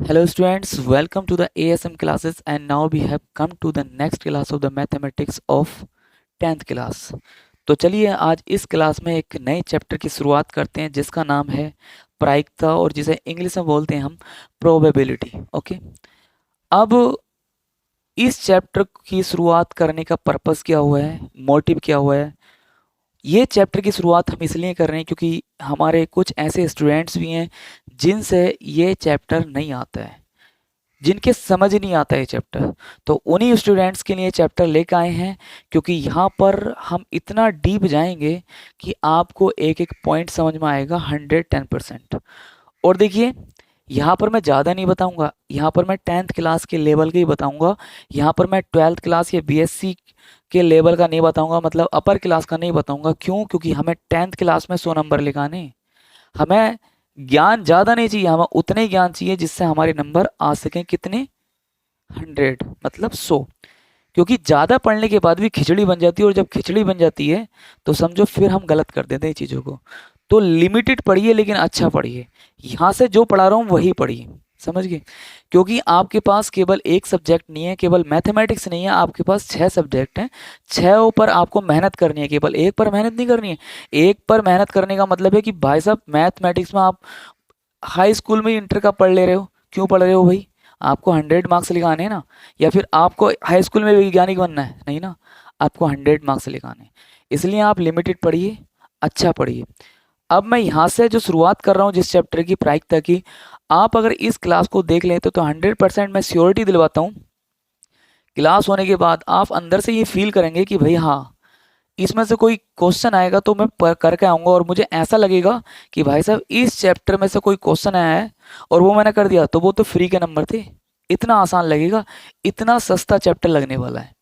Hello students, welcome to the ASM classes and now we have come to the next class of the mathematics of 10th class। तो चलिए आज इस class में एक नए chapter की शुरुआत करते हैं जिसका नाम है प्रायिकता और जिसे इंग्लिश में बोलते हैं हम प्रोबेबिलिटी। ओके, अब इस चैप्टर की शुरुआत करने का पर्पस क्या हुआ है, मोटिव क्या हुआ है। ये चैप्टर की शुरुआत हम इसलिए कर रहे हैं क्योंकि हमारे कुछ ऐसे स्टूडेंट्स भी हैं जिनसे ये चैप्टर नहीं आता है, जिनके समझ नहीं आता है चैप्टर। तो उन्हीं स्टूडेंट्स के लिए चैप्टर लेकर आए हैं क्योंकि यहाँ पर हम इतना डीप जाएंगे कि आपको एक एक पॉइंट समझ में आएगा 110%। और देखिए, यहाँ पर मैं ज़्यादा नहीं बताऊंगा, यहाँ पर मैं 10th क्लास के लेवल के ही बताऊंगा। यहाँ पर मैं 12th क्लास या बीएससी के लेवल का नहीं बताऊंगा, मतलब अपर क्लास का नहीं बताऊंगा। क्यों? क्योंकि हमें 10th क्लास में 100 नंबर लिखाने, हमें ज्ञान ज़्यादा नहीं चाहिए, हमें उतने ज्ञान चाहिए जिससे हमारे नंबर आ सकें कितने, 100 मतलब 100। क्योंकि ज़्यादा पढ़ने के बाद भी खिचड़ी बन जाती है और जब खिचड़ी बन जाती है तो समझो फिर हम गलत कर देते हैं चीज़ों को। तो लिमिटेड पढ़िए लेकिन अच्छा पढ़िए, यहाँ से जो पढ़ा रहा हूँ वही पढ़िए, समझ गए। क्योंकि आपके पास केवल एक सब्जेक्ट नहीं है, केवल मैथमेटिक्स नहीं है, आपके पास 6 सब्जेक्ट हैं। 6 पर आपको मेहनत करनी है, केवल एक पर मेहनत नहीं करनी है। एक पर मेहनत करने का मतलब है कि भाई साहब मैथमेटिक्स में आप हाई स्कूल में इंटर का पढ़ ले रहे हो, क्यों पढ़ रहे हो भाई? आपको 100 मार्क्स लिखाने हैं ना। या फिर आपको हाई स्कूल में वैज्ञानिक बनना है? नहीं ना, आपको 100 मार्क्स लिखाने हैं। इसलिए आप लिमिटेड पढ़िए, अच्छा पढ़िए। अब मैं यहाँ से जो शुरुआत कर रहा हूँ जिस चैप्टर की, प्रायिकता की, आप अगर इस क्लास को देख लें तो 100% मैं श्योरिटी दिलवाता हूँ, क्लास होने के बाद आप अंदर से ये फील करेंगे कि भाई हाँ, इसमें से कोई क्वेश्चन आएगा तो मैं करके आऊँगा और मुझे ऐसा लगेगा कि भाई साहब इस चैप्टर में से कोई क्वेश्चन आया है और वो मैंने कर दिया तो वो तो फ्री के नंबर थे। इतना आसान लगेगा, इतना सस्ता चैप्टर लगने वाला है।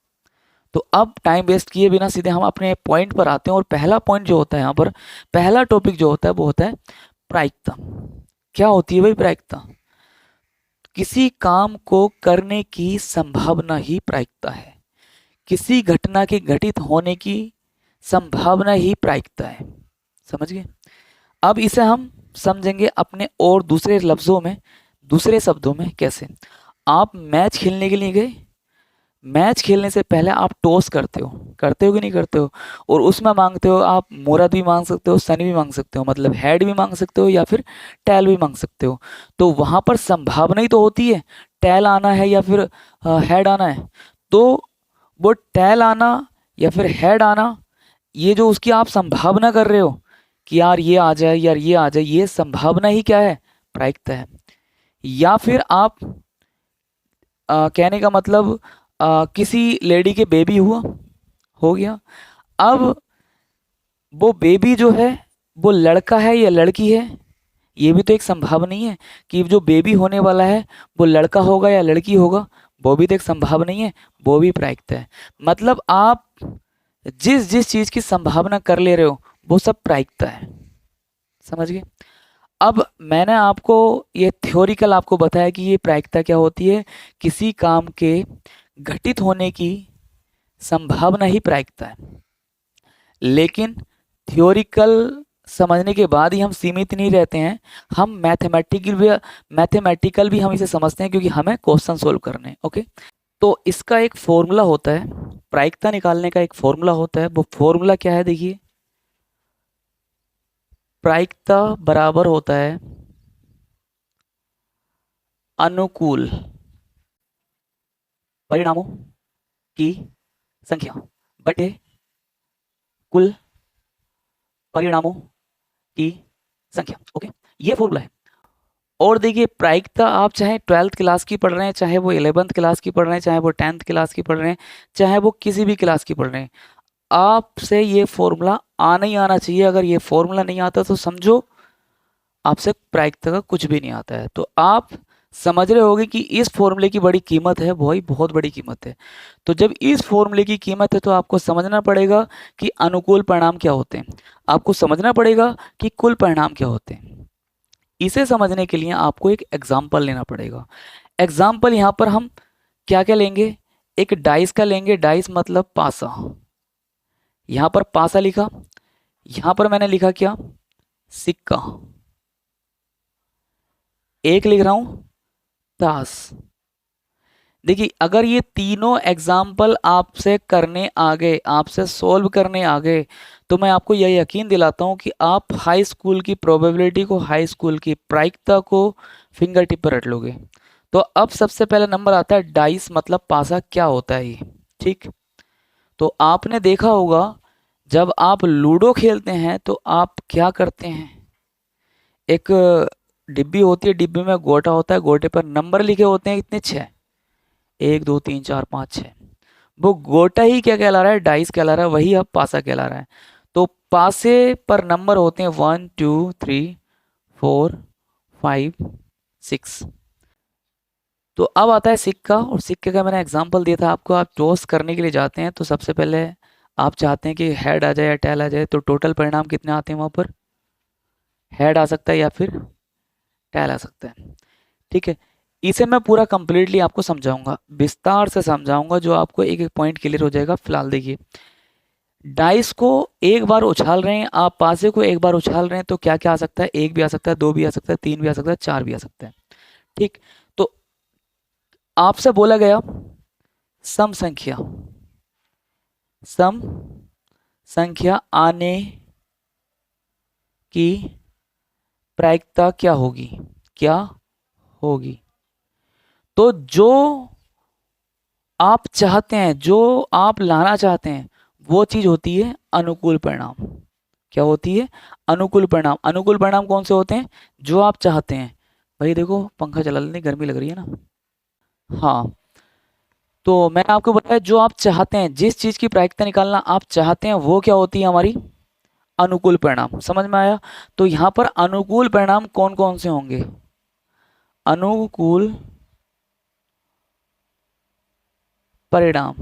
तो अब टाइम वेस्ट किए बिना सीधे हम अपने पॉइंट पर आते हैं। और पहला पॉइंट जो होता है यहाँ पर, पहला टॉपिक जो होता है वो होता है प्रायिकता। क्या होती है भाई प्रायिकता? किसी काम को करने की संभावना ही प्रायिकता है, किसी घटना के घटित होने की संभावना ही प्रायिकता है, समझ गए। अब इसे हम समझेंगे अपने और दूसरे लफ्जों में, दूसरे शब्दों में। कैसे? आप मैच खेलने के लिए गए, मैच खेलने से पहले आप टॉस करते हो कि नहीं करते हो? और उसमें मांगते हो, आप मुहूर्त भी मांग सकते हो, सन भी मांग सकते हो, मतलब हेड भी मांग सकते हो या फिर टेल भी मांग सकते हो। तो वहां पर संभावना ही तो होती है टेल आना है या फिर हेड आना है। तो वो टेल आना या फिर हेड आना, ये जो उसकी आप संभावना कर रहे हो कि यार ये आ जाए, यार ये आ जाए, ये संभावना ही क्या है? प्रायिकता है। या फिर आप कहने का मतलब, किसी लेडी के बेबी हुआ, हो गया। अब वो बेबी जो है वो लड़का है या लड़की है, ये भी तो एक संभावना ही है कि जो बेबी होने वाला है वो लड़का होगा या लड़की होगा, वो भी तो एक संभावना ही है, वो भी प्रायिकता है। मतलब आप जिस जिस चीज की संभावना कर ले रहे हो वो सब प्रायिकता है, समझ गए। अब मैंने आपको ये थ्योरिकल आपको बताया कि ये प्रायिकता क्या होती है, किसी काम के घटित होने की संभावना ही प्रायिकता है। लेकिन थ्योरिकल समझने के बाद ही हम सीमित नहीं रहते हैं, हम मैथमेटिकल भी हम इसे समझते हैं क्योंकि हमें क्वेश्चन सोल्व करने हैं। ओके, तो इसका एक फॉर्मूला होता है, प्रायिकता निकालने का एक फॉर्मूला होता है। वो फॉर्मूला क्या है? देखिए, प्रायिकता बराबर होता है अनुकूल परिणामों की संख्या बटे कुल परिणामों की संख्या। ओके, ये फॉर्मूला है। और देखिए, प्रायिकता आप चाहे 12th क्लास की पढ़ रहे हैं, चाहे वो 11th क्लास की पढ़ रहे हैं, चाहे वो 10th क्लास की पढ़ रहे हैं, चाहे वो किसी भी क्लास की पढ़ रहे हैं, आपसे ये फॉर्मूला आना ही आना चाहिए। अगर ये फॉर्मूला नहीं आता तो समझो आपसे प्रायिकता का कुछ भी नहीं आता है। तो आप समझ रहे होगे कि इस फॉर्मूले की बड़ी कीमत है, वही बहुत बड़ी कीमत है। तो जब इस फॉर्मूले की कीमत है तो आपको समझना पड़ेगा कि अनुकूल परिणाम क्या होते हैं, आपको समझना पड़ेगा कि कुल परिणाम क्या होते हैं। इसे समझने के लिए आपको एक एग्जाम्पल लेना पड़ेगा। एग्जाम्पल यहाँ पर हम क्या क्या लेंगे? एक डाइस का लेंगे, डाइस मतलब पासा। यहाँ पर पासा लिखा, यहाँ पर मैंने लिखा क्या? सिक्का। एक लिख रहा हूं तास। देखिए अगर ये तीनों एग्जाम्पल आपसे करने आ गए, आपसे सॉल्व करने आ गए, तो मैं आपको यह यकीन दिलाता हूँ कि आप हाई स्कूल की प्रोबेबिलिटी को, हाई स्कूल की प्रायिकता को फिंगर टिप पर रट लोगे। तो अब सबसे पहला नंबर आता है डाइस, मतलब पासा क्या होता है ये। ठीक, तो आपने देखा होगा जब आप लूडो खेलते हैं तो आप क्या करते हैं, एक डिब्बी होती है, डिब्बी में गोटा होता है, गोटे पर नंबर लिखे होते हैं कितने, 6, 1 2 3 4 5 6। वो गोटा ही क्या कहला रहा है, डाइस कहला रहा है, वही अब पासा कहला रहा है। तो पासे पर नंबर होते हैं 1 2 3 4 5 6। तो अब आता है सिक्का, और सिक्के का मैंने एग्जांपल दिया था आपको। आप टॉस करने के लिए जाते हैं तो सबसे पहले आप चाहते हैं कि हेड आ जाए या टेल आ जाए, तो टोटल परिणाम कितने आते हैं वहां पर, हेड आ सकता है या फिर टेल आ सकता है। ठीक है, इसे मैं पूरा कंप्लीटली आपको समझाऊंगा, विस्तार से समझाऊंगा, जो आपको एक एक पॉइंट क्लियर हो जाएगा। फिलहाल देखिए, डाइस को एक बार उछाल रहे हैं आप, पासे को एक बार उछाल रहे हैं, तो क्या क्या आ सकता है, 1 भी आ सकता है, 2 भी आ सकता है, 3 भी आ सकता है, 4 भी आ सकता है। ठीक, तो आपसे बोला गया सम संख्या, सम संख्या आने की प्रायिकता क्या होगी, क्या होगी। तो जो आप चाहते हैं, जो आप लाना चाहते हैं, वो चीज होती है अनुकूल परिणाम। क्या होती है, अनुकूल परिणाम। अनुकूल परिणाम कौन से होते हैं, जो आप चाहते हैं। भाई देखो पंखा चला लेने, गर्मी लग रही है ना। हाँ, तो मैंने आपको बताया जो आप चाहते हैं, जिस चीज की प्रायिकता निकालना आप चाहते हैं, वो क्या होती है हमारी अनुकूल परिणाम। समझ में आया। तो यहां पर अनुकूल परिणाम कौन कौन से होंगे, अनुकूल परिणाम।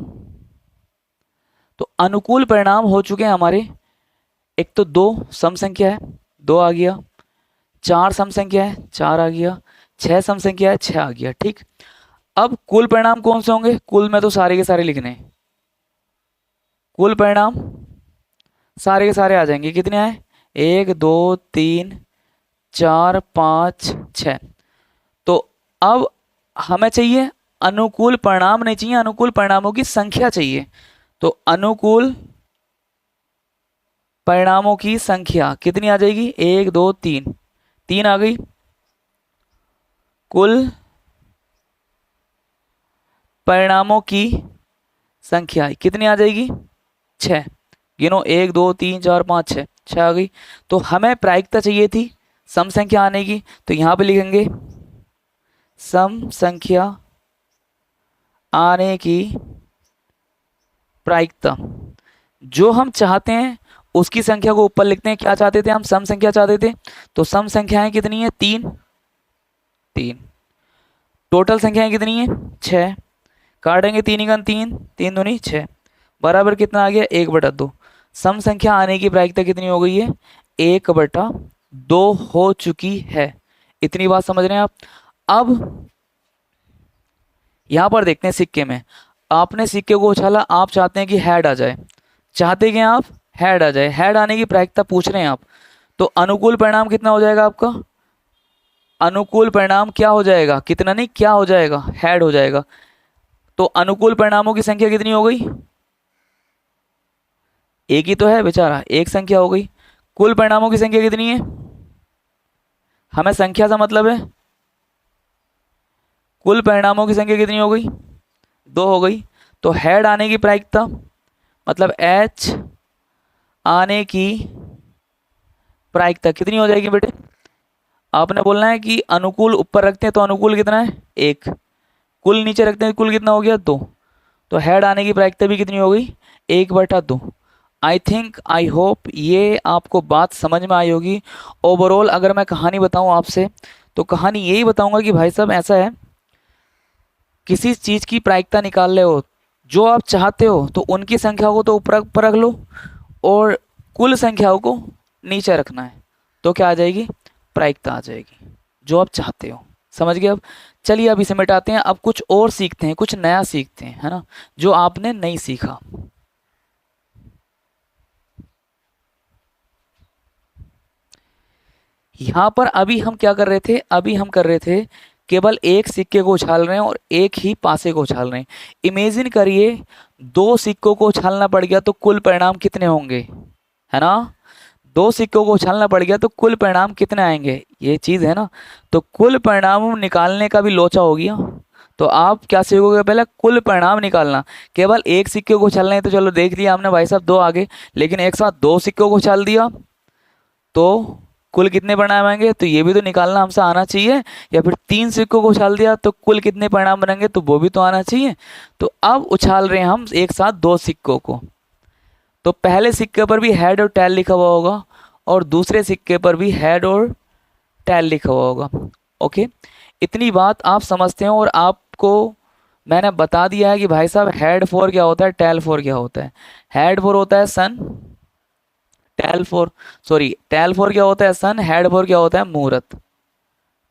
तो अनुकूल परिणाम हो चुके हैं हमारे, एक तो 2 सम संख्या है, 2 आ गया, 4 सम संख्या है, 4 आ गया, 6 सम संख्या है, 6 आ गया। ठीक, अब कुल परिणाम कौन से होंगे, कुल में तो सारे के सारे लिखने हैं, कुल परिणाम सारे के सारे आ जाएंगे। कितने आए, 1 2 3 4 5 6। तो अब हमें चाहिए अनुकूल परिणाम, नहीं चाहिए, अनुकूल परिणामों की संख्या चाहिए। तो अनुकूल परिणामों की संख्या कितनी आ जाएगी, 1 2 3, 3 आ गई। कुल परिणामों की संख्या कितनी आ जाएगी, 6। गिनो, 1 2 3 4 5 6, 6 आ गई। तो हमें प्रायिकता चाहिए थी सम संख्या आने की, तो यहां पे लिखेंगे सम संख्या आने की प्रायिकता। जो हम चाहते हैं उसकी संख्या को ऊपर लिखते हैं। क्या चाहते थे हम, सम संख्या चाहते थे, तो सम संख्याएं कितनी है, 3 3। टोटल संख्याएं कितनी है, 6। काटेंगे 3 3 दूनी 6, बराबर कितना आ गया, 1/2। सम संख्या आने की प्रायिकता कितनी हो गई है, 1/2 हो चुकी है। इतनी बात समझ रहे हैं आप। अब यहां पर देखते हैं सिक्के में, आपने सिक्के को उछाला, आप चाहते हैं कि हेड आ जाए, चाहते कि आप हेड आ जाए, हेड आने की प्रायिकता पूछ रहे हैं आप। तो अनुकूल परिणाम कितना हो जाएगा आपका, अनुकूल परिणाम क्या हो जाएगा, कितना नहीं क्या हो जाएगा, हेड हो जाएगा। तो अनुकूल परिणामों की संख्या कितनी हो गई, एक ही तो है बेचारा, एक संख्या हो गई। कुल परिणामों की संख्या कितनी है, हमें संख्या से मतलब है, कुल परिणामों की संख्या कितनी हो गई, 2 हो गई। तो हेड आने की प्रायिकता मतलब एच आने की प्रायिकता कितनी हो जाएगी बेटे, आपने बोलना है कि अनुकूल ऊपर रखते हैं तो अनुकूल कितना है, 1। कुल नीचे रखते हैं, कुल कितना हो गया, 2। तो हेड आने की प्रायिकता भी कितनी हो गई, 1/2। आई थिंक, आई होप ये आपको बात समझ में आई होगी। ओवरऑल अगर मैं कहानी बताऊं आपसे, तो कहानी यही बताऊंगा कि भाई साहब ऐसा है, किसी चीज की प्रायिकता निकाल रहे हो, जो आप चाहते हो, तो उनकी संख्या को तो ऊपर रख लो, और कुल संख्याओं को नीचे रखना है, तो क्या आ जाएगी, प्रायिकता आ जाएगी, जो आप चाहते हो। समझ गए। अब चलिए अब इसे मिटाते हैं, अब कुछ और सीखते हैं, कुछ नया सीखते हैं, है ना, जो आपने नहीं सीखा। यहां पर अभी हम क्या कर रहे थे, अभी हम कर रहे थे केवल एक सिक्के को उछाल रहे हैं और एक ही पासे को उछाल रहे हैं। इमेजिन करिए 2 सिक्कों को उछालना पड़ गया तो कुल परिणाम कितने होंगे, है ना। 2 सिक्कों को उछालना पड़ गया तो कुल परिणाम कितने आएंगे, ये चीज है ना। तो कुल परिणाम निकालने का भी लोचा हो गया। तो आप क्या सीखोगे, पहले कुल परिणाम निकालना। केवल एक सिक्के को उछालना है तो चलो देख लिया हमने भाई साहब 2 आगे, लेकिन एक साथ 2 सिक्कों को उछाल दिया तो कुल कितने परिणाम आएंगे, तो ये भी तो निकालना हमसे आना चाहिए। या फिर 3 सिक्कों को उछाल दिया तो कुल कितने परिणाम बनेंगे, तो वो भी तो आना चाहिए। तो अब उछाल रहे हैं हम एक साथ 2 सिक्कों को, तो पहले सिक्के पर भी हेड और टेल लिखा हुआ होगा और दूसरे सिक्के पर भी हेड और टेल लिखा हुआ होगा। ओके, इतनी बात आप समझते हो और आपको मैंने बता दिया है कि भाई साहब हेड फोर क्या होता है, टेल फोर क्या होता है। हेड फोर होता है सन, टेल फोर क्या होता है सन, हेड फोर क्या होता है मुहूर्त,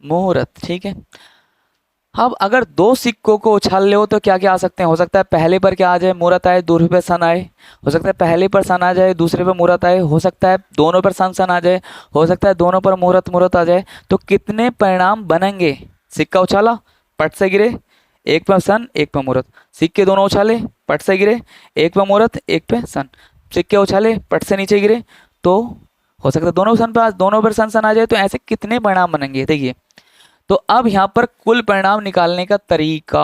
मुहूर्त, ठीक है। अब अगर 2 सिक्कों को उछाल ले हो तो क्या क्या आ सकते हैं, हो सकता है पहले पर क्या आ जाए मुहूर्त आए, दूसरे पर सन आए। हो सकता है पहले पर सन आ जाए दूसरे पर मुहूर्त आए। हो सकता है दोनों पर सन सन आ जाए। हो सकता है दोनों पर मुहूर्त मुहूर्त आ जाए। तो कितने परिणाम बनेंगे, सिक्का उछाला पट से गिरे, एक पर सन एक पर मुहूर्त। सिक्के दोनों उछाले पट से गिरे, एक पर मुहूर्त एक पे सन। सिक्के उछाले पट से नीचे गिरे तो हो सकता है दोनों पर सन सन आ जाए। तो ऐसे कितने परिणाम बनेंगे देखिए। तो अब यहां पर कुल परिणाम निकालने का तरीका,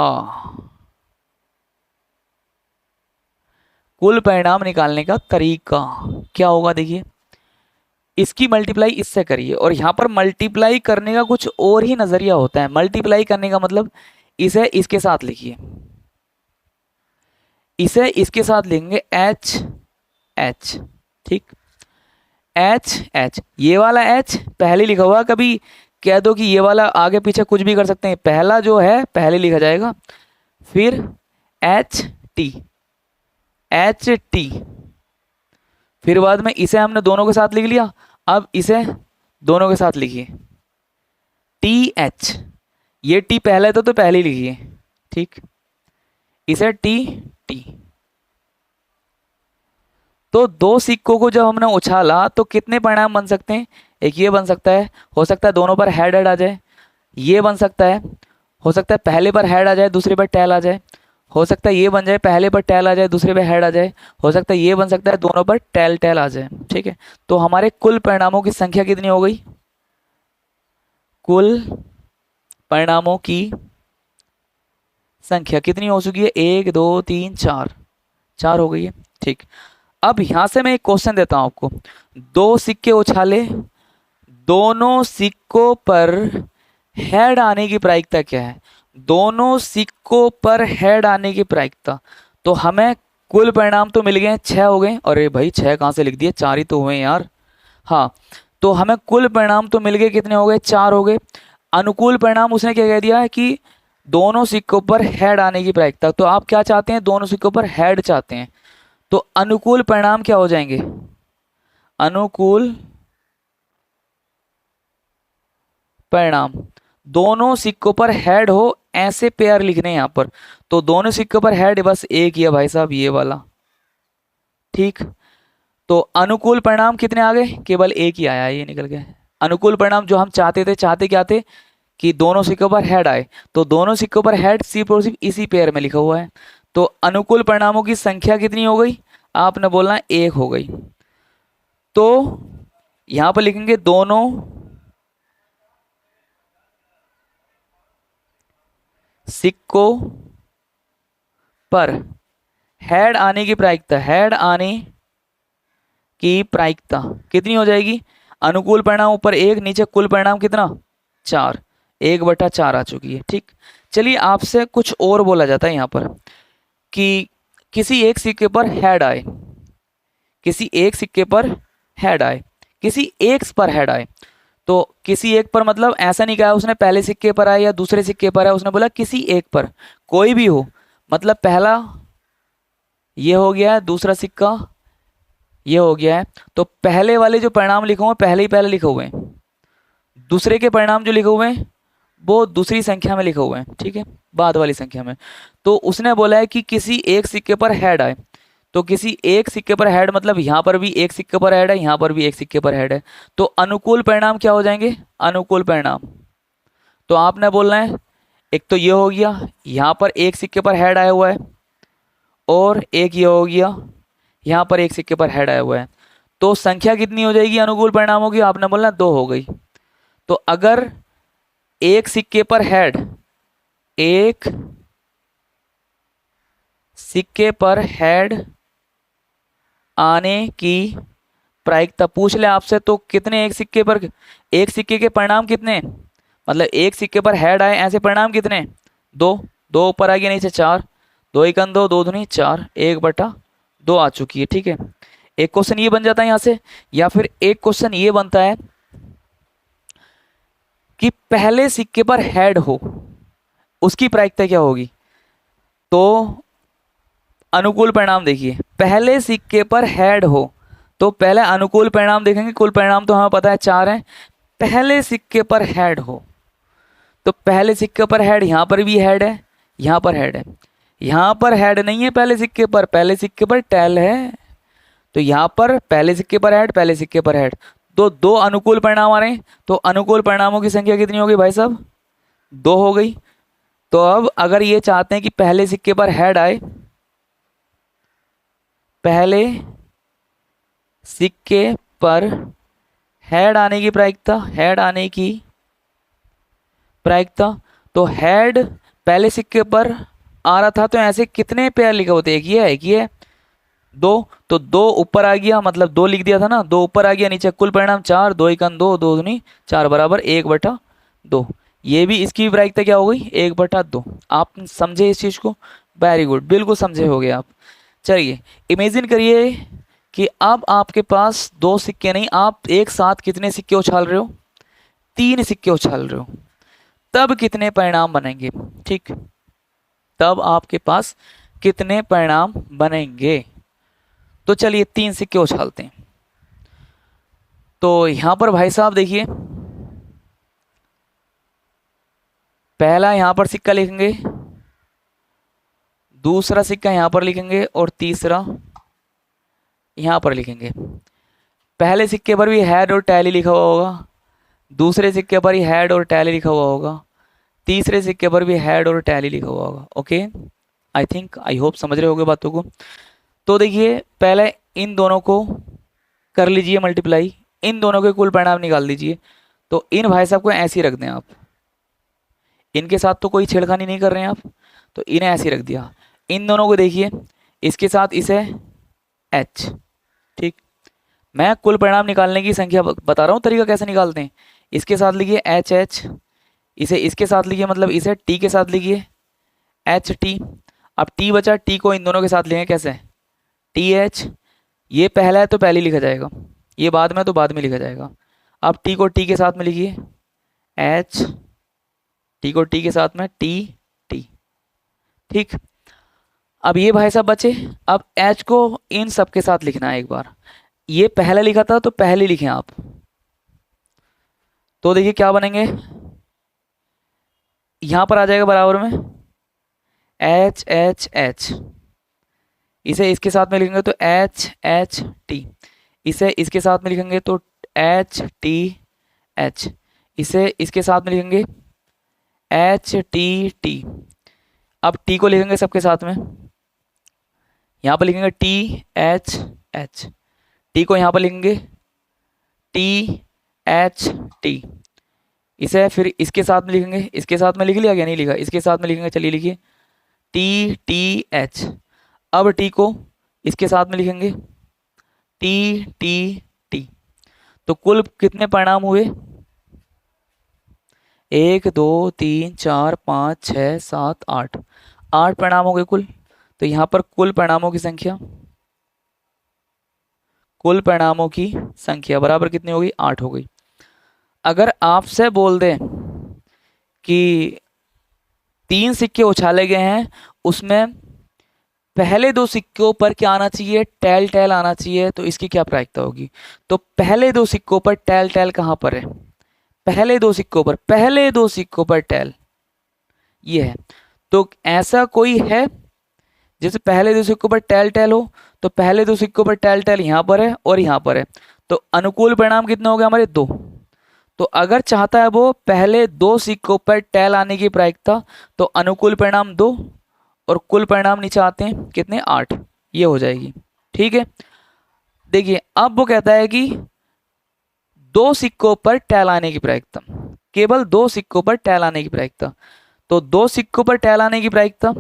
कुल परिणाम निकालने का तरीका क्या होगा देखिए। इसकी मल्टीप्लाई इससे करिए और यहां पर मल्टीप्लाई करने का कुछ और ही नजरिया होता है। मल्टीप्लाई करने का मतलब इसे इसके साथ लिखिए, इसे इसके साथ लिखेंगे एच एच, ठीक। एच एच, ये वाला एच पहले लिखा हुआ, कभी कह दो कि ये वाला आगे पीछे कुछ भी कर सकते हैं, पहला जो है पहले लिखा जाएगा। फिर एच टी, एच टी, फिर बाद में इसे हमने दोनों के साथ लिख लिया। अब इसे दोनों के साथ लिखिए टी एच, ये टी पहले था तो पहले लिखिए, ठीक। इसे टी टी। तो 2 सिक्कों को जब हमने उछाला तो कितने परिणाम बन सकते हैं, एक ये बन सकता है, हो सकता है दोनों पर हेड हेड आ जाए, ये बन सकता है, हो सकता है पहले पर हेड आ जाए दूसरे पर टेल आ जाए, हो सकता है ये बन जाए पहले पर टेल आ जाए दूसरे पर हेड आ जाए, हो सकता है ये बन सकता है दोनों पर टेल टेल आ जाए, ठीक है। तो हमारे कुल परिणामों की संख्या कितनी हो गई, कुल परिणामों की संख्या कितनी हो चुकी है, 1 2 3 4, 4 हो गई है, ठीक। अब यहां से मैं एक क्वेश्चन देता हूं आपको। 2 सिक्के उछाले, दोनों सिक्कों पर हेड आने की प्रायिकता क्या है, दोनों सिक्कों पर हेड आने की प्रायिकता। तो हमें कुल परिणाम तो मिल गए 6 हो गए। अरे भाई 6 कहां से लिख दिए, 4 ही तो हुए यार। हाँ, तो हमें कुल परिणाम तो मिल गए, कितने हो गए, 4 हो गए। अनुकूल परिणाम उसने क्या कह दिया है कि दोनों सिक्कों पर हेड आने की प्रायिकता। तो आप क्या चाहते हैं, दोनों सिक्कों पर हेड चाहते हैं। तो अनुकूल परिणाम क्या हो जाएंगे, अनुकूल परिणाम दोनों सिक्कों पर हेड हो ऐसे पेयर लिखने हैं यहां पर। तो दोनों सिक्कों पर हेड बस एक ही है भाई साहब, ये वाला, ठीक। तो अनुकूल परिणाम कितने आ गए, केवल एक ही आया, ये निकल गया। अनुकूल परिणाम जो हम चाहते थे, चाहते क्या थे कि दोनों सिक्कों पर हेड आए। तो दोनों सिक्कों पर हेड सिर्फ और सिर्फ इसी पेयर में लिखा हुआ है। तो अनुकूल परिणामों की संख्या कितनी हो गई, आपने बोलना 1 हो गई। तो यहां पर लिखेंगे दोनों सिक्कों पर हेड आने की प्रायिकता, हेड आने की प्रायिकता कितनी हो जाएगी, अनुकूल परिणाम ऊपर 1, नीचे कुल परिणाम कितना 4, 1/4 आ चुकी है, ठीक। चलिए आपसे कुछ और बोला जाता है यहां पर कि किसी एक सिक्के पर हेड आए, किसी एक सिक्के पर हेड आए, किसी एक पर हेड आए। तो किसी एक पर मतलब ऐसा नहीं कहा उसने पहले सिक्के पर आए या दूसरे सिक्के पर आए, उसने बोला किसी एक पर, कोई भी हो। मतलब पहला ये हो गया है, दूसरा सिक्का ये हो गया है। तो पहले वाले जो परिणाम लिखे हुए पहले ही पहले लिखे हुए हैं, दूसरे के परिणाम जो लिखे हुए हैं वो दूसरी संख्या में लिखे हुए हैं, ठीक है, बाद वाली संख्या में। तो उसने बोला है कि किसी एक सिक्के पर हेड आए। तो किसी एक सिक्के पर हेड मतलब यहां पर भी एक सिक्के पर हेड है, यहां पर भी एक सिक्के पर हेड है। तो अनुकूल परिणाम क्या हो जाएंगे, अनुकूल परिणाम। तो आपने बोलना है, एक तो ये हो गया, यहाँ पर एक सिक्के पर हेड आया हुआ है, और एक ये हो गया, यहाँ पर एक सिक्के पर हेड आया हुआ है। तो संख्या कितनी हो जाएगी अनुकूल परिणामों की? आपने बोलना 2 हो गई। तो अगर एक सिक्के पर हेड, एक सिक्के पर हेड आने की प्रायिकता पूछ ले आपसे, तो कितने एक सिक्के पर, एक सिक्के के परिणाम कितने, मतलब एक सिक्के पर हेड आए ऐसे परिणाम कितने? 2। 2 ऊपर आ गया, नीचे 4, 2 एकम 2, 2 दूनी 4, 1/2 आ चुकी है। ठीक है, एक क्वेश्चन ये बन जाता है यहाँ से, या फिर एक क्वेश्चन ये बनता है कि पहले सिक्के पर हेड हो, उसकी प्रायिकता क्या होगी? तो अनुकूल परिणाम देखिए, पहले सिक्के पर हेड हो, तो पहले अनुकूल परिणाम देखेंगे। कुल परिणाम तो हमें पता है 4 है। पहले सिक्के पर हेड हो, तो पहले सिक्के पर हेड, यहां पर भी हेड है, यहां पर हेड है, यहां पर हेड नहीं है पहले सिक्के पर, पहले सिक्के पर टेल है। तो यहां पर पहले सिक्के पर हेड, पहले सिक्के पर हेड, तो 2 अनुकूल परिणाम आ रहे हैं। तो अनुकूल परिणामों की संख्या कितनी होगी भाई साहब? 2 हो गई। तो अब अगर ये चाहते हैं कि पहले सिक्के पर हेड आए, पहले सिक्के पर हेड आने की प्रायिकता, हेड आने की प्रायिकता, तो हेड पहले सिक्के पर आ रहा था, तो ऐसे कितने पेयर लिखे होते? एक ये है, एक ये है, 2। तो 2 ऊपर आ गया, मतलब 2 लिख दिया था ना, 2 ऊपर आ गया, नीचे कुल परिणाम 4, 2 एकम 2, 2 दूनी 4 बराबर 1/2। ये भी, इसकी भी प्रायिकता क्या हो गई? 1/2। आप समझे इस चीज को? वेरी गुड, बिल्कुल समझे हो गए आप। चलिए इमेजिन करिए कि अब आपके पास 2 सिक्के नहीं, आप एक साथ कितने सिक्के उछाल रहे हो? 3 सिक्के उछाल रहे हो। तब कितने परिणाम बनेंगे? ठीक, तब आपके पास कितने परिणाम बनेंगे? तो चलिए 3 सिक्के उछालते हैं। तो यहां पर भाई साहब देखिए, पहला यहां पर सिक्का लिखेंगे, दूसरा सिक्का यहां पर लिखेंगे, और तीसरा यहां पर लिखेंगे। पहले सिक्के पर भी हेड और टैली लिखा हुआ होगा, दूसरे सिक्के पर ही हेड और टैली लिखा हुआ होगा, तीसरे सिक्के पर भी हेड और टैली लिखा हुआ होगा। Okay, I think, I hope समझ रहे होगे बातों को। तो देखिए पहले इन दोनों को कर लीजिए मल्टीप्लाई, इन दोनों के कुल परिणाम निकाल दीजिए। तो इन भाई साहब को ऐसे ही रख दें आप, इनके साथ तो कोई छेड़खानी नहीं कर रहे हैं आप, तो इन्हें ऐसे ही रख दिया। इन दोनों को देखिए, इसके साथ इसे एच। ठीक, मैं कुल परिणाम निकालने की संख्या बता रहा हूँ, तरीका कैसे निकालते हैं। इसके साथ लिखिए एच एच, इसे इसके साथ लिखिए, मतलब इसे टी के साथ लिखिए, एच टी। अब टी बचा, टी को इन दोनों के साथ लेंगे, कैसे? टी एच, ये पहला है तो पहले ही लिखा जाएगा, ये बाद में तो बाद में लिखा जाएगा। अब टी को टी के साथ में लिखिए एच, टी को टी के साथ में टी टी। ठीक, अब ये भाई साहब बचे, अब एच को इन सब के साथ लिखना है एक बार। ये पहले लिखा था तो पहले लिखें आप। तो देखिए क्या बनेंगे, यहां पर आ जाएगा बराबर में एच एच एच, इसे इसके साथ में लिखेंगे तो एच एच टी, इसे इसके साथ में लिखेंगे तो एच टी एच, इसे इसके साथ में लिखेंगे एच टी टी। अब टी को लिखेंगे सबके साथ में, यहाँ पर लिखेंगे टी एच एच, टी को यहाँ पर लिखेंगे टी एच टी, इसे फिर इसके साथ में लिखेंगे, इसके साथ में लिख लिया क्या? नहीं लिखा, इसके साथ में लिखेंगे, चलिए लिखिए टी टी एच। अब टी को इसके साथ में लिखेंगे टी टी टी। तो कुल कितने परिणाम हुए? 1 2 3 4 5 6 7 8, 8 परिणाम हो गए कुल। तो यहाँ पर कुल परिणामों की संख्या, कुल परिणामों की संख्या बराबर कितनी हो गई? 8 हो गई। अगर आपसे बोल दें कि 3 सिक्के उछाले गए हैं, उसमें पहले 2 सिक्कों पर क्या आना चाहिए? टैल टैल आना चाहिए, तो इसकी क्या प्रायिकता होगी? तो पहले 2 सिक्कों पर टैल टैल कहां पर है? पहले 2 सिक्कों पर, पहले 2 सिक्कों पर टैल ये है। तो ऐसा कोई है जैसे पहले 2 सिक्कों पर टैल टैल हो? तो पहले 2 सिक्कों पर टैल टैल यहां पर है और यहां पर है। तो अनुकूल परिणाम कितने हो गए हमारे? 2। तो अगर चाहता है वो पहले दो सिक्कों पर टैल आने की प्रायिकता, तो अनुकूल परिणाम 2 और कुल परिणाम नीचे आते हैं कितने 8, ये हो जाएगी। ठीक है, देखिए अब वो कहता है कि दो सिक्कों पर टैल आने की प्रायिकता, केवल दो सिक्कों पर टैल आने की प्रायिकता। तो दो सिक्कों पर टैल आने की प्रायिकता,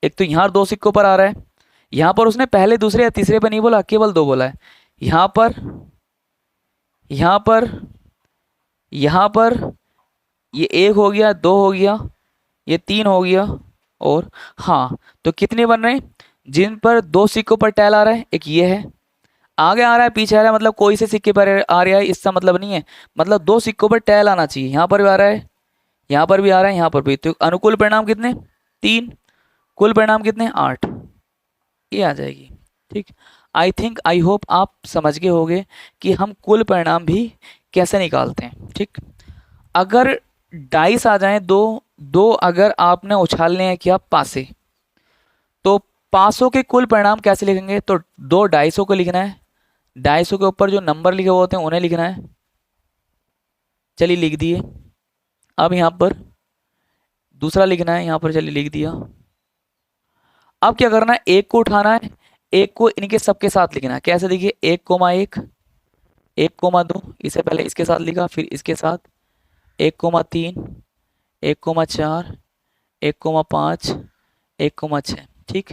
एक तो यहां दो सिक्कों पर आ रहा है, यहां पर उसने पहले दूसरे या तीसरे पर नहीं बोला, केवल दो बोला है। यहां पर, यहां पर, यहां पर ये एक हो गया, दो हो गया, ये तीन हो गया, और हाँ, तो कितने बन रहे हैं जिन पर दो सिक्कों पर टैल आ रहा है? एक ये है, आगे आ रहा है पीछे आ रहा है, मतलब कोई से सिक्के पर आ रहा है इसका मतलब नहीं है, मतलब दो सिक्कों पर टैल आना चाहिए। यहाँ पर भी आ रहा है, यहाँ पर भी आ रहा है, यहाँ पर भी। तो अनुकूल परिणाम कितने 3, कुल परिणाम कितने 8, ये आ जाएगी। ठीक, आई थिंक आई होप आप समझ गए होंगे कि हम कुल परिणाम भी कैसे निकालते हैं। ठीक, अगर डाइस आ जाएं दो, दो अगर आपने उछालने हैं क्या पासे, तो पासों के कुल परिणाम कैसे लिखेंगे? तो दो डाइसों को लिखना है, डाइसों के ऊपर जो नंबर लिखे हुए होते हैं उन्हें लिखना है। चलिए लिख दिए। अब यहाँ पर दूसरा लिखना है, यहाँ पर चलिए लिख दिया। अब क्या करना है, एक को उठाना है, एक को इनके सबके साथ लिखना है। कैसे? देखिए 1,1, 1,2, इससे पहले इसके साथ लिखा, फिर इसके साथ 1,3, 1,4, 1,5, 1,6। ठीक,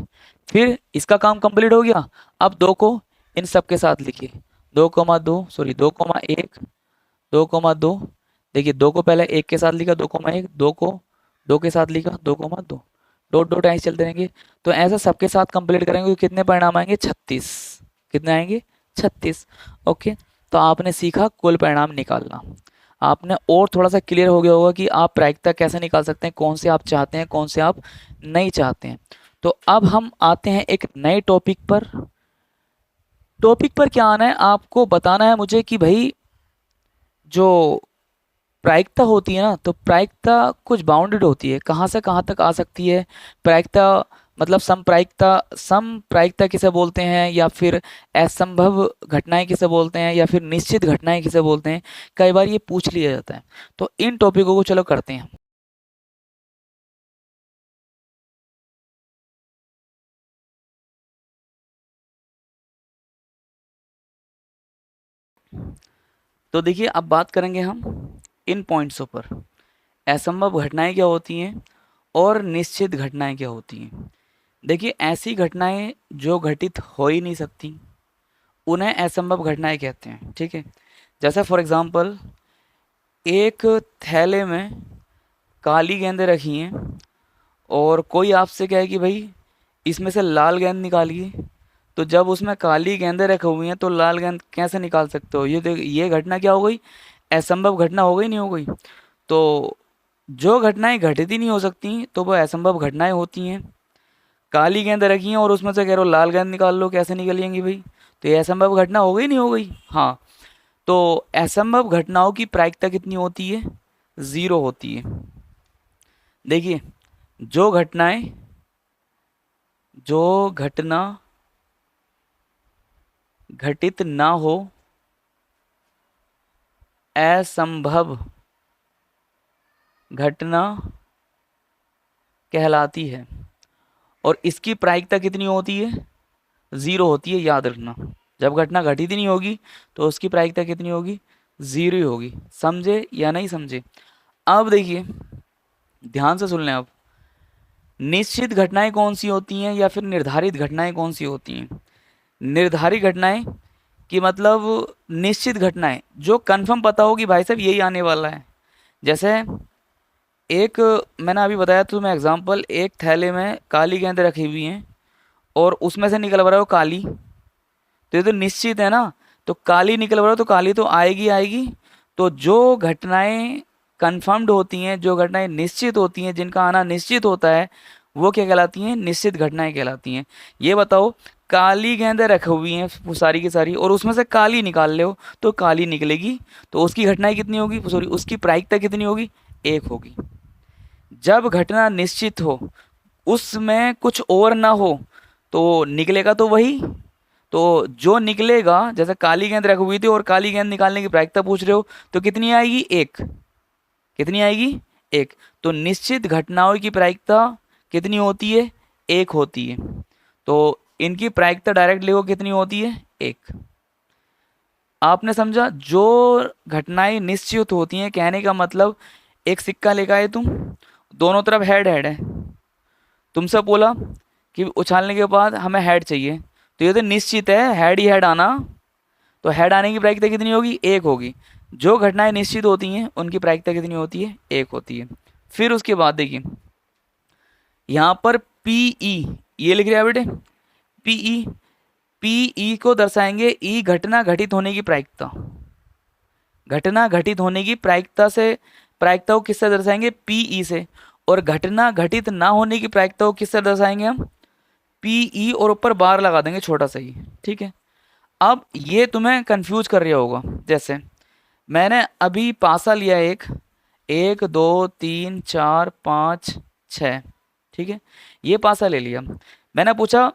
फिर इसका काम कंप्लीट हो गया। अब दो को इन सब के साथ लिखिए, 2,2, सॉरी 2,1, 2,2। देखिए दो को पहले एक के साथ लिखा, 2,1, दो को दो के साथ लिखा, 2,2, डॉट डॉट ऐसे चलते रहेंगे। तो ऐसा सबके साथ कंप्लीट करेंगे तो कितने परिणाम आएंगे? 36। कितने आएंगे? 36। ओके, तो आपने सीखा कुल परिणाम निकालना। आपने और थोड़ा सा क्लियर हो गया होगा कि आप प्रायिकता कैसे निकाल सकते हैं, कौन से आप चाहते हैं, कौन से आप नहीं चाहते हैं। तो अब हम आते हैं एक नए टॉपिक पर। टॉपिक पर क्या आना है, आपको बताना है मुझे कि भाई जो प्रायिकता होती है ना, तो प्रायिकता कुछ बाउंडेड होती है, कहाँ से कहाँ तक आ सकती है प्रायिकता। मतलब सम प्रायिकता किसे बोलते हैं, या फिर असंभव घटनाएं किसे बोलते हैं, या फिर निश्चित घटनाएं किसे बोलते हैं, कई बार ये पूछ लिया जाता है। तो इन टॉपिकों को चलो करते हैं। तो देखिए अब बात करेंगे हम इन पॉइंट्सों पर, असंभव घटनाएं क्या होती हैं और निश्चित घटनाएं क्या होती हैं। देखिए ऐसी घटनाएं जो घटित हो ही नहीं सकती, उन्हें असंभव घटनाएं कहते हैं। ठीक है, जैसे फॉर एग्जांपल एक थैले में काली गेंदें रखी हैं, और कोई आपसे कहे कि भाई इसमें से लाल गेंद निकालिए, तो जब उसमें काली गेंदें रखी हुई हैं तो लाल गेंद कैसे निकाल सकते हो? ये घटना क्या हो गई? असंभव घटना हो गई, नहीं हो गई? तो जो घटनाएं घटित ही नहीं हो सकती तो वो असंभव घटनाएं होती हैं। काली गेंद रखी हैं और उसमें से कह रहे हो लाल गेंद निकाल लो, कैसे निकलेंगी भाई? तो ये असंभव घटना हो गई, नहीं हो गई? हाँ, तो असंभव घटनाओं की प्रायिकता कितनी होती है? 0 होती है। देखिए जो घटनाएं, जो घटना घटित ना हो, असंभव घटना कहलाती है, और इसकी प्रायिकता कितनी होती है? 0 होती है, याद रखना। जब घटना घटित ही नहीं होगी तो उसकी प्रायिकता कितनी होगी? 0 ही होगी। समझे या नहीं समझे? अब देखिए ध्यान से सुन लें। अब निश्चित घटनाएं कौन सी होती हैं या फिर निर्धारित घटनाएं कौन सी होती हैं? निर्धारित घटनाएं कि मतलब निश्चित घटनाएं जो कंफर्म पता हो कि भाई साहब यही आने वाला है। जैसे एक, मैंने अभी बताया तो मैं एग्जांपल, एक थैले में काली गेंद रखी हुई हैं और उसमें से निकल रहा हो काली, तो ये तो निश्चित है ना। तो काली निकल रहा हो तो काली तो आएगी आएगी। तो जो घटनाएं कंफर्म्ड होती हैं, जो घटनाएं निश्चित होती हैं, जिनका आना निश्चित होता है, वो क्या कहलाती हैं? निश्चित घटनाएं कहलाती हैं। ये बताओ, काली गेंदें रखी हुई हैं वो सारी की सारी, और उसमें से काली निकाल ले हो तो काली निकलेगी, तो उसकी घटनाएं कितनी होगी, सॉरी उसकी प्रायिकता कितनी होगी? 1 होगी। जब घटना निश्चित हो, उसमें कुछ और ना हो, तो निकलेगा तो वही। तो जो निकलेगा, जैसे काली गेंद रखी हुई थी और काली गेंद निकालने की प्रायिकता पूछ रहे हो, तो कितनी आएगी? एक। कितनी आएगी? एक। तो निश्चित घटनाओं की प्रायिकता कितनी होती है? एक होती है। तो इनकी प्रायिकता डायरेक्ट लिखो, कितनी होती है? एक। आपने समझा? जो घटनाएं निश्चित होती हैं, कहने का मतलब एक सिक्का लेकर आए तुम, दोनों तरफ हेड हेड है, तुमसे बोला कि उछालने के बाद हमें हेड चाहिए, तो ये तो निश्चित है हेड ही हेड आना, तो हेड आने की प्रायिकता कितनी होगी? एक होगी। जो घटनाएं निश्चित होती हैं उनकी प्रायिकता कितनी होती है? एक होती है। फिर उसके बाद देखिए यहाँ पर पीई, ये लिख रहे हैं बेटे, पीई। पीई को दर्शाएंगे ई घटना घटित होने की प्रायिकता। घटना घटित होने की प्रायिकता से, प्रायिकता को किससे दर्शाएंगे? पीई से। और घटना घटित ना होने की प्रायिकता को किससे दर्शाएंगे हम? पीई, और ऊपर बार लगा देंगे छोटा सा ही, ठीक है। अब ये तुम्हें कंफ्यूज कर रहा होगा, जैसे मैंने अभी पासा लिया एक, एक दो तीन चार पाँच छः, ठीक है, ये पासा ले लिया। मैंने पूछा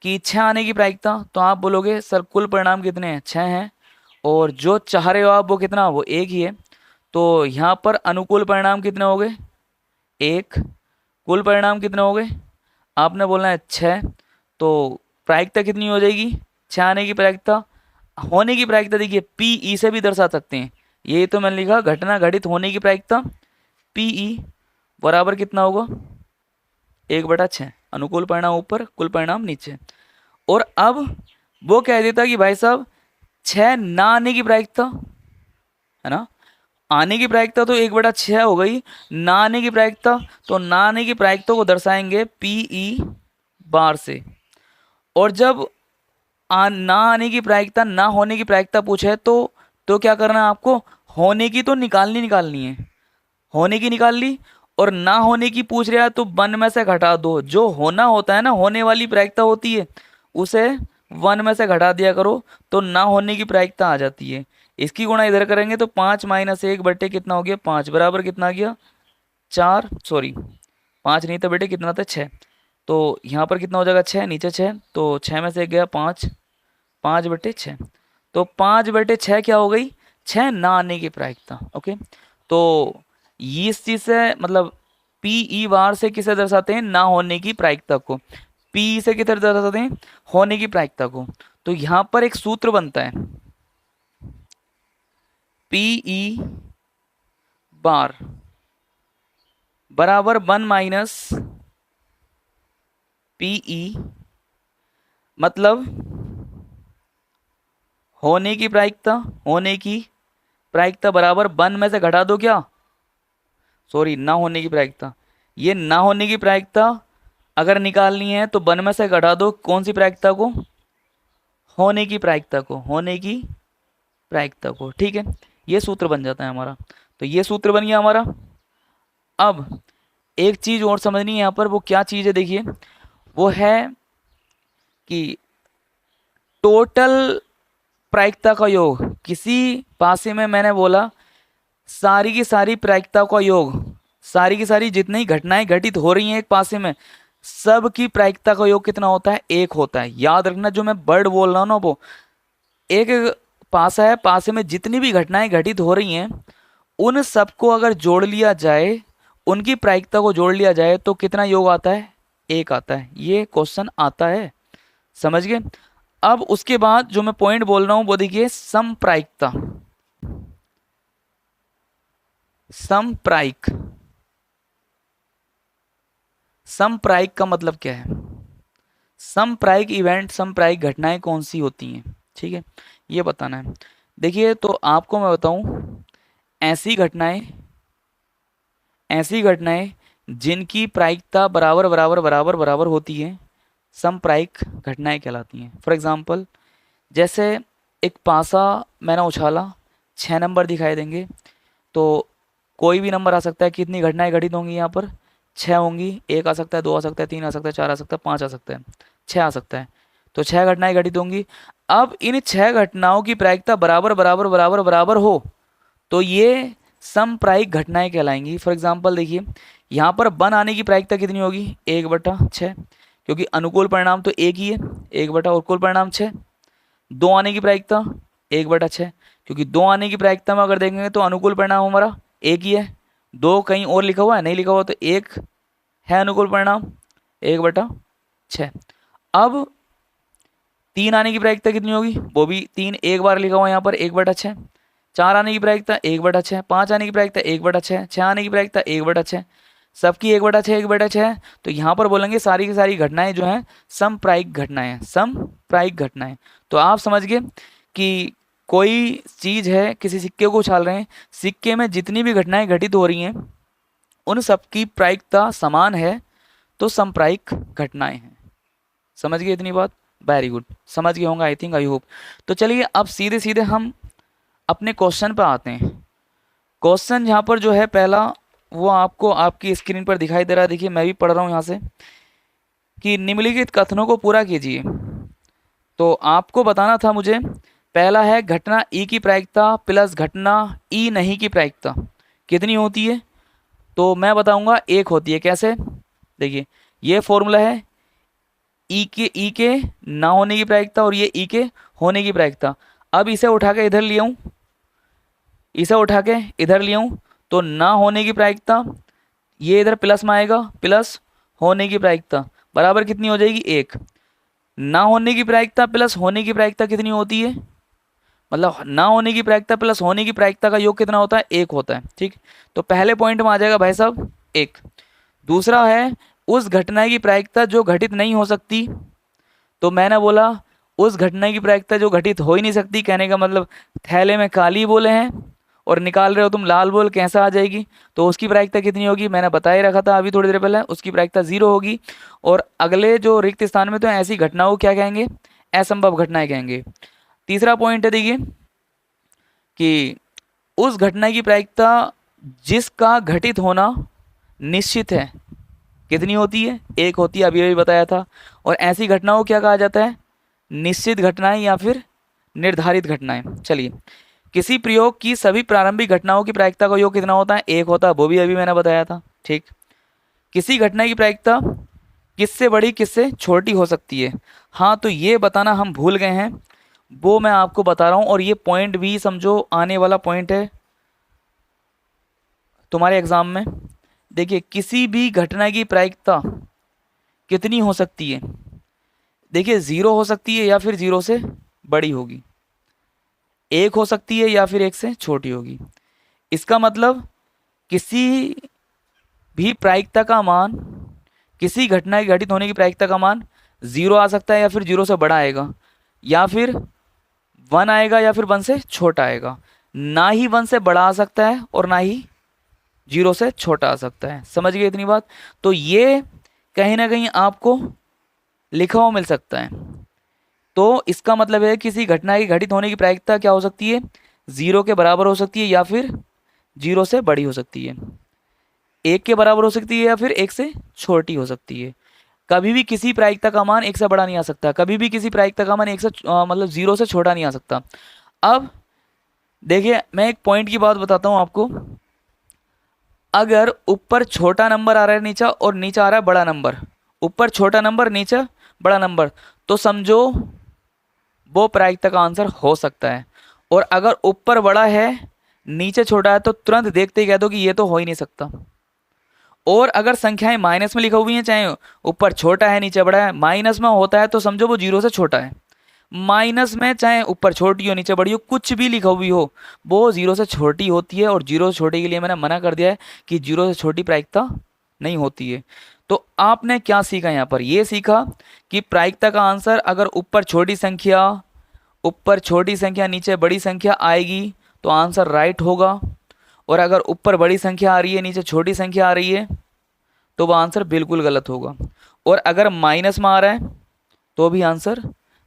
कि छः आने की प्रायिकता, तो आप बोलोगे सर कुल परिणाम कितने हैं? छः हैं, और जो चाह रहे हो आप वो कितना? वो एक ही है। तो यहाँ पर अनुकूल परिणाम कितने हो गए? एक। कुल परिणाम कितने हो गए? आपने बोलना है छः। तो प्रायिकता कितनी हो जाएगी? छः आने की प्रायिकता। होने की प्रायिकता देखिए पी ई से भी दर्शा सकते हैं, ये तो मैंने लिखा घटना घटित होने की प्रायिकता पी ई बराबर कितना होगा? 1/6। अनुकूल परिणाम ऊपर, कुल परिणाम नीचे। और अब वो कह देता कि भाई साहब 6 ना आने की प्रायिकता है ना, आने की प्रायिकता तो 1/6 हो गई, ना आने की प्रायिकता, तो ना आने की प्रायिकता को दर्शाएंगे पीई बार से। और जब ना आने की प्रायिकता ना होने की प्रायिकता पूछे तो क्या करना है आपको? होने की तो निकालनी है, होने की निकाल ली, और ना होने की पूछ रहा है तो वन में से घटा दो। जो होना होता है ना, होने वाली प्रायिकता होती है, उसे वन में से घटा दिया करो, तो ना होने की प्रायिकता आ जाती है। इसकी गुणा इधर करेंगे तो 5-1 कितना हो गया? 5 बराबर कितना आ गया? 4, सॉरी 5 नहीं था बेटे, कितना था? 6। तो यहाँ पर कितना हो जाएगा? 6, नीचे 6, तो 6 में से गया 5, 5/6। तो 5/6 क्या हो गई? 6 ना आने की प्रायिकता। ओके, तो इस चीज से मतलब पी ई बार से किसे दर्शाते हैं? ना होने की प्रायिकता को। पी से किसे दर्शाते हैं? होने की प्रायिकता को। तो यहां पर एक सूत्र बनता है, पी ई बार बराबर 1 - पीई, मतलब होने की प्रायिकता, होने की प्रायिकता बराबर 1 में से घटा दो क्या? सॉरी, ना होने की प्रायिकता। ये ना होने की प्रायिकता अगर निकालनी है तो 1 में से घटा दो कौन सी प्रायिकता को? होने की प्रायिकता को, होने की प्रायिकता को, ठीक है। ये सूत्र बन जाता है हमारा। तो ये सूत्र बन गया हमारा। अब एक चीज और समझनी है यहाँ पर, वो क्या चीज है देखिए, वो है कि टोटल प्रायिकता का योग। किसी पासे में मैंने बोला सारी की सारी प्रायिकता का योग, सारी की सारी जितनी घटनाएं घटित हो रही हैं एक पासे में, सब की प्रायिकता का योग कितना होता है? एक होता है। याद रखना, जो मैं वर्ड बोल रहा हूँ ना, वो एक पासा है, पासे में जितनी भी घटनाएं घटित हो रही हैं उन सबको अगर जोड़ लिया जाए, उनकी प्रायिकता को जोड़ लिया जाए तो कितना योग आता है? एक आता है। ये क्वेश्चन आता है, समझ गए? अब उसके बाद जो मैं पॉइंट बोल रहा हूं वो देखिए, समप्रायिकता। समप्रायिक, समप्रायिक का मतलब क्या है? समप्रायिक इवेंट, समप्रायिक घटनाएं कौन सी होती हैं, ठीक है, ये बताना है। देखिए, तो आपको मैं बताऊं, ऐसी घटनाएं, ऐसी घटनाएं जिनकी प्रायिकता बराबर बराबर बराबर बराबर होती है, समप्रायिक घटनाएं कहलाती हैं। फॉर एग्जांपल, जैसे एक पासा मैंने उछाला, 6 नंबर दिखाई देंगे, तो कोई भी नंबर आ सकता है। कितनी घटनाएं घटित होंगी यहाँ पर? 6 होंगी। 1 आ सकता है, 2 आ सकता है, 3 आ सकता है, 4 आ सकता है, 5 आ सकता है, 6 आ सकता है। तो 6 घटनाएं घटित होंगी। अब इन 6 घटनाओं की प्रायिकता बराबर बराबर बराबर बराबर हो तो ये समप्रायिक घटनाएं कहलाएंगी। फॉर एग्जाम्पल देखिए, यहाँ पर 1 आने की प्रायिकता कितनी होगी? 1/6, क्योंकि अनुकूल परिणाम तो एक ही है, 1/, और कुल परिणाम 6। 2 आने की प्रायिकता 1/6, क्योंकि 2 आने की प्रायिकता में अगर देखेंगे तो अनुकूल परिणाम हमारा एक ही है। 2 कहीं और लिखा हुआ है, नहीं लिखा हुआ, तो एक है अनुकूल परिणाम 1/6। अब 3 आने की प्रायिकता कितनी होगी, वो भी 3 एक बार लिखा हुआ है यहाँ पर 1/6। 4 आने की प्रायिकता 1/6, 5 आने की प्रायिकता 1/6, 6 आने की प्रायिकता 1/6, सबकी 1/6 1/6। तो यहाँ पर बोलेंगे सारी की सारी घटनाएं जो हैं समप्रायिक घटनाएं हैं, समप्रायिक घटनाएं। तो आप समझ गए कि कोई चीज़ है, किसी सिक्के को उछाल रहे हैं, सिक्के में जितनी भी घटनाएं घटित हो रही हैं उन सबकी प्रायिकता समान है, तो समप्रायिक घटनाएं हैं। समझ गए इतनी बात? वेरी गुड, समझ गए होंगे आई थिंक, आई होप। तो चलिए अब सीधे सीधे हम अपने क्वेश्चन पर आते हैं। क्वेश्चन यहाँ पर जो है पहला, वो आपको आपकी स्क्रीन पर दिखाई दे रहा है, देखिए मैं भी पढ़ रहा हूँ यहाँ से, कि निम्नलिखित कथनों को पूरा कीजिए। तो आपको बताना था मुझे, पहला है घटना ई की प्रायिकता प्लस घटना ई नहीं की प्रायिकता कितनी होती है, तो मैं बताऊंगा 1 होती है। कैसे? देखिए ये फॉर्मूला है, ई के ना होने की प्रायिकता और ये ई के होने की प्रायिकता। अब इसे उठा के इधर ले आऊं, इसे उठा के इधर ले आऊं, तो ना होने की प्रायिकता ये इधर प्लस में आएगा, प्लस होने की प्रायिकता बराबर कितनी हो जाएगी, 1। ना होने की प्रायिकता प्लस होने की प्रायिकता कितनी होती है, मतलब ना होने की प्रायिकता प्लस होने की प्रायिकता का योग कितना होता है, 1 होता है। ठीक, तो पहले पॉइंट में आ जाएगा भाई साहब 1। दूसरा है उस घटना की प्रायिकता जो घटित नहीं हो सकती, तो मैंने बोला उस घटना की प्रायिकता जो घटित हो ही नहीं सकती, कहने का मतलब थैले में काली बोले हैं और निकाल रहे हो तुम लाल बोल, कैसा आ जाएगी, तो उसकी प्रायिकता कितनी होगी, मैंने बता ही रखा था अभी थोड़ी देर पहले, उसकी प्रायिकता 0 होगी। और अगले जो रिक्त स्थान में तो ऐसी घटनाओं को क्या कहेंगे, असंभव घटनाएं कहेंगे। तीसरा पॉइंट है देखिए कि उस घटना की प्रायिकता जिसका घटित होना निश्चित है कितनी होती है, 1 होती है, अभी अभी बताया था। और ऐसी घटनाओं को क्या कहा जाता है, निश्चित घटनाएं या फिर निर्धारित घटनाएं। चलिए, किसी प्रयोग की सभी प्रारंभिक घटनाओं की प्रायिकता का योग कितना होता है, 1 होता है, वो भी अभी मैंने बताया था। ठीक, किसी घटना की प्रायिकता किससे बड़ी किससे छोटी हो सकती है, हाँ तो ये बताना हम भूल गए हैं, वो मैं आपको बता रहा हूँ। और ये पॉइंट भी समझो आने वाला पॉइंट है तुम्हारे एग्जाम में। देखिए किसी भी घटना की प्रायिकता कितनी हो सकती है, देखिए 0 हो सकती है या फिर 0 से बड़ी होगी, 1 हो सकती है या फिर 1 से छोटी होगी। इसका मतलब किसी भी प्रायिकता का मान, किसी घटना के घटित होने की प्रायिकता का मान 0 आ सकता है या फिर 0 से बड़ा आएगा, या फिर 1 आएगा या फिर 1 से छोटा आएगा। ना ही 1 से बड़ा आ सकता है और ना ही 0 से छोटा आ सकता है। समझ गए इतनी बात? तो ये कहीं ना कहीं आपको लिखा हुआ मिल सकता है। तो इसका मतलब है किसी घटना की घटित होने की प्रायिकता क्या हो सकती है, 0 के बराबर हो सकती है या फिर 0 से बड़ी हो सकती है, 1 के बराबर हो सकती है या फिर 1 से छोटी हो सकती है। कभी भी किसी प्रायिकता का मान 1 से बड़ा नहीं आ सकता, कभी भी किसी प्रायिकता का मान 1 से मतलब 0 से छोटा नहीं आ सकता। अब देखिए मैं एक पॉइंट की बात बताता हूँ आपको, अगर ऊपर छोटा नंबर आ रहा है नीचा और नीचा आ रहा है बड़ा नंबर, ऊपर छोटा नंबर नीचे बड़ा नंबर, तो समझो वो प्रायिकता का आंसर हो सकता है। और अगर ऊपर बड़ा है नीचे छोटा है तो तुरंत देखते ही कह दो कि ये तो हो ही नहीं सकता। और अगर संख्याएं माइनस में लिखी हुई हैं, चाहे ऊपर छोटा है नीचे बड़ा है, माइनस में होता है तो समझो वो 0 से छोटा है। माइनस में चाहे ऊपर छोटी हो नीचे बड़ी हो, कुछ भी लिखा हुई हो, वो 0 से छोटी होती है। और 0 से छोटी के लिए मैंने मना कर दिया है कि 0 से छोटी प्रायिकता नहीं होती है। तो आपने क्या सीखा यहाँ पर, ये सीखा कि प्रायिकता का आंसर अगर ऊपर छोटी संख्या नीचे बड़ी संख्या आएगी तो आंसर राइट होगा, और अगर ऊपर बड़ी संख्या आ रही है नीचे छोटी संख्या आ रही है तो वह आंसर बिल्कुल गलत होगा। और अगर माइनस में आ रहा है तो भी आंसर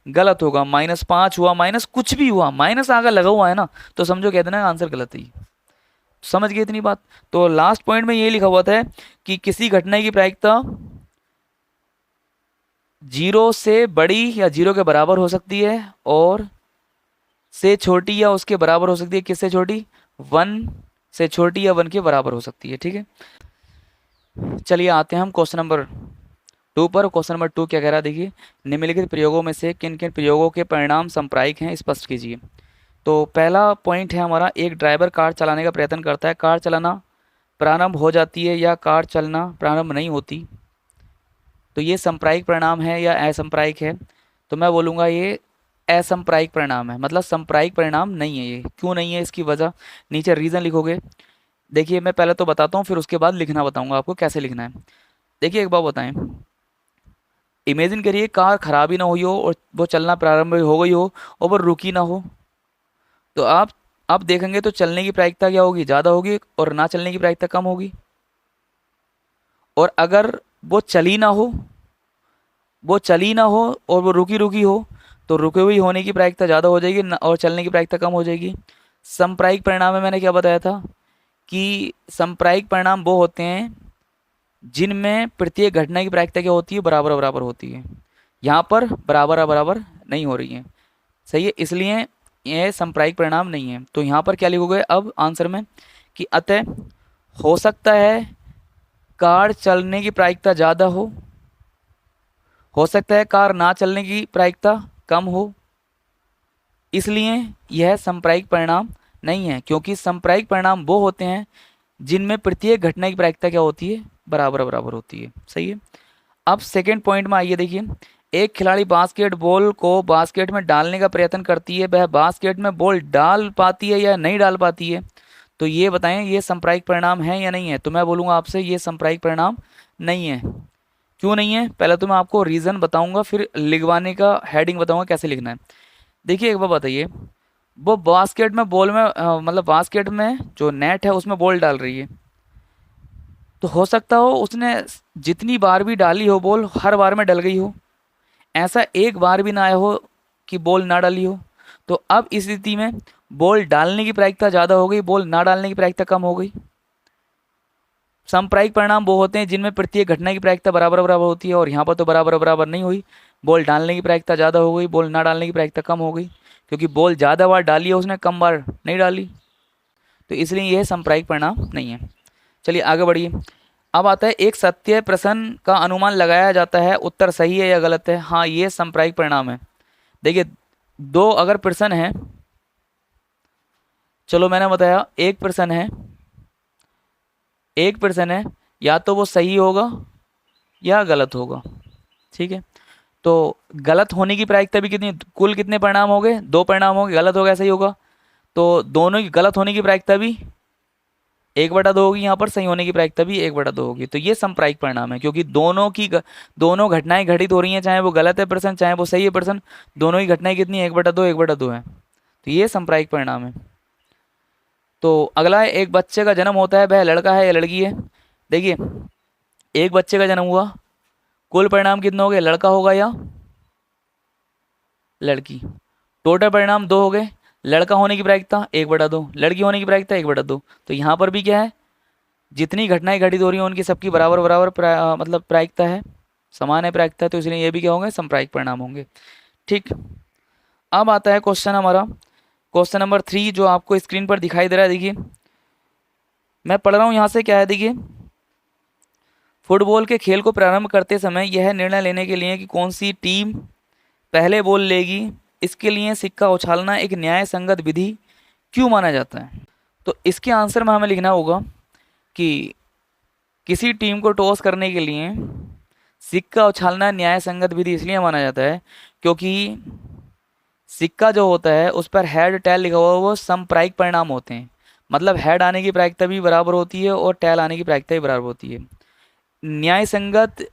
गलत होगा। -5 हुआ, माइनस कुछ भी हुआ, माइनस आगे लगा हुआ है ना, तो समझो कह देना आंसर गलत है। समझ गए इतनी बात? तो लास्ट पॉइंट में ये लिखा हुआ था कि किसी घटना की प्रायिकता 0 से बड़ी या 0 के बराबर हो सकती है और से छोटी या उसके बराबर हो सकती है। किससे छोटी? 1 से छोटी या 1 के बराबर हो सकती है। ठीक है, चलिए आते हैं हम क्वेश्चन नंबर टू पर क्वेश्चन नंबर 2 क्या कह रहा है देखिए, निम्नलिखित प्रयोगों में से किन किन प्रयोगों के परिणाम सांप्रायिक हैं, स्पष्ट कीजिए। तो पहला पॉइंट है हमारा, एक ड्राइवर कार चलाने का प्रयत्न करता है, कार चलाना प्रारंभ हो जाती है या कार चलना प्रारंभ नहीं होती, तो ये सांप्रायिक परिणाम है या असंप्रायिक है? तो मैं बोलूँगा ये असंप्रायिक परिणाम है, मतलब सांप्रायिक परिणाम नहीं है। ये क्यों नहीं है, इसकी वजह नीचे रीज़न लिखोगे। देखिए मैं पहले तो बताता हूँ, फिर उसके बाद लिखना बताऊँगा आपको कैसे लिखना है। देखिए एक बात बताएं, इमेजिन करिए कार खराब ही ना हुई हो और वो चलना प्रारंभ हो गई हो और वो रुकी ना हो, तो आप देखेंगे तो चलने की प्रायिकता क्या होगी, ज़्यादा होगी, और ना चलने की प्रायिकता कम होगी। और अगर वो चली ना हो, वो चली ना हो और वो रुकी रुकी हो, तो रुके हुई होने की प्रायिकता ज़्यादा हो जाएगी और चलने की प्रायिकता कम हो जाएगी। सांप्रायिक परिणाम में मैंने क्या बताया था कि सांप्रायिक परिणाम वो होते हैं जिनमें प्रत्येक घटना की प्रायिकता क्या होती है, बराबर बराबर होती है। यहाँ पर बराबर बराबर नहीं हो रही है, सही है, इसलिए यह सांप्रायिक परिणाम नहीं है। तो यहाँ पर क्या लिखोगे अब आंसर में कि अतः हो सकता है कार चलने की प्रायिकता ज़्यादा हो सकता है कार ना चलने की प्रायिकता कम हो, इसलिए यह सांप्रायिक परिणाम नहीं है, क्योंकि सांप्रायिक परिणाम वो होते हैं जिनमें प्रत्येक घटना की प्रायिकता क्या होती है, बराबर बराबर होती है, सही है। अब सेकंड पॉइंट में आइए, देखिए एक खिलाड़ी बास्केट बॉल को बास्केट में डालने का प्रयत्न करती है, वह बास्केट में बॉल डाल पाती है या नहीं डाल पाती है, तो ये बताएं ये सांप्रायिक परिणाम है या नहीं है? तो मैं बोलूँगा आपसे ये सांप्रायिक परिणाम नहीं है। क्यों नहीं है, पहले तो मैं आपको रीज़न बताऊंगा, फिर लिखवाने का हेडिंग बताऊंगा कैसे लिखना है। देखिए एक बार बताइए, वो बास्केट में बॉल में मतलब बास्केट में जो नेट है उसमें बॉल डाल रही है, तो हो सकता हो उसने जितनी बार भी डाली हो बॉल हर बार में डल गई हो, ऐसा एक बार भी ना आया हो कि बॉल ना डाली हो। तो अब इस स्थिति में बॉल डालने की प्रायिकता ज़्यादा हो गई, बॉल ना डालने की प्रायिकता कम हो गई। सांप्रायिक परिणाम वो होते हैं जिनमें प्रत्येक घटना की प्रायिकता बराबर बराबर होती है, और यहाँ पर तो बराबर बराबर नहीं हुई, बॉल डालने की प्रायिकता ज़्यादा हो गई, बॉल ना डालने की प्रायिकता कम हो गई, क्योंकि बॉल ज़्यादा बार डाली है उसने, कम बार नहीं डाली, तो इसलिए यह सांप्रायिक परिणाम नहीं है। चलिए आगे बढ़िए। अब आता है एक सत्य प्रश्न का अनुमान लगाया जाता है, उत्तर सही है या गलत है? हाँ ये सांप्रायिक परिणाम है। देखिए दो अगर प्रश्न है, चलो मैंने बताया एक प्रश्न है, या तो वो सही होगा या गलत होगा, ठीक है। तो गलत होने की प्रायिकता भी कितनी, कुल कितने परिणाम हो गए, दो परिणाम हो गए, गलत होगा सही होगा, तो दोनों की गलत होने की प्रायिकता भी 1/2 होगी, यहाँ पर सही होने की प्रायिकता भी 1/2 होगी। तो ये सांप्रायिक परिणाम है, क्योंकि दोनों घटनाएं घटित हो रही हैं, चाहे वो गलत है प्रश्न चाहे वो सही है प्रश्न, दोनों ही घटनाएं कितनी 1/2 है, तो ये सांप्रायिक परिणाम है। तो अगला है, एक बच्चे का जन्म होता है, वह लड़का है या लड़की है? देखिए एक बच्चे का जन्म हुआ, कुल परिणाम कितने हो गए, लड़का होगा या लड़की? टोटल परिणाम 2 हो गए, लड़का होने की प्रायिकता 1/2, लड़की होने की प्रायिकता 1/2। तो यहाँ पर भी क्या है, जितनी घटनाएं घटित हो रही हैं उनकी सबकी बराबर बराबर मतलब प्रायिकता है, समान है प्रायिकता, तो इसलिए ये भी क्या होंगे, सांप्रायिक परिणाम होंगे। ठीक, अब आता है क्वेश्चन हमारा, क्वेश्चन नंबर 3 जो आपको स्क्रीन पर दिखाई दे रहा है। देखिए मैं पढ़ रहा हूँ यहाँ से, क्या है देखिए, फुटबॉल के खेल को प्रारंभ करते समय यह निर्णय लेने के लिए कि कौन सी टीम पहले बॉल लेगी, इसके लिए सिक्का उछालना एक न्याय संगत विधि क्यों माना जाता है? तो इसके आंसर में हमें लिखना होगा कि किसी टीम को टॉस करने के लिए सिक्का उछालना न्याय संगत विधि इसलिए माना जाता है क्योंकि सिक्का जो होता है उस पर हेड टेल लिखा हुआ, वो सांप्रायिक परिणाम होते हैं, मतलब हेड आने की प्रायिकता भी बराबर होती है और टेल आने की प्रायिकता भी बराबर होती है। न्याय संगत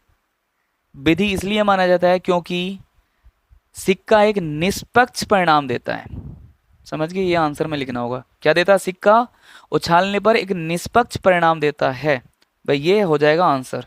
विधि इसलिए माना जाता है क्योंकि सिक्का एक निष्पक्ष परिणाम देता है, समझ गए, ये आंसर में लिखना होगा, क्या देता है, सिक्का उछालने पर एक निष्पक्ष परिणाम देता है, भाई ये हो जाएगा आंसर।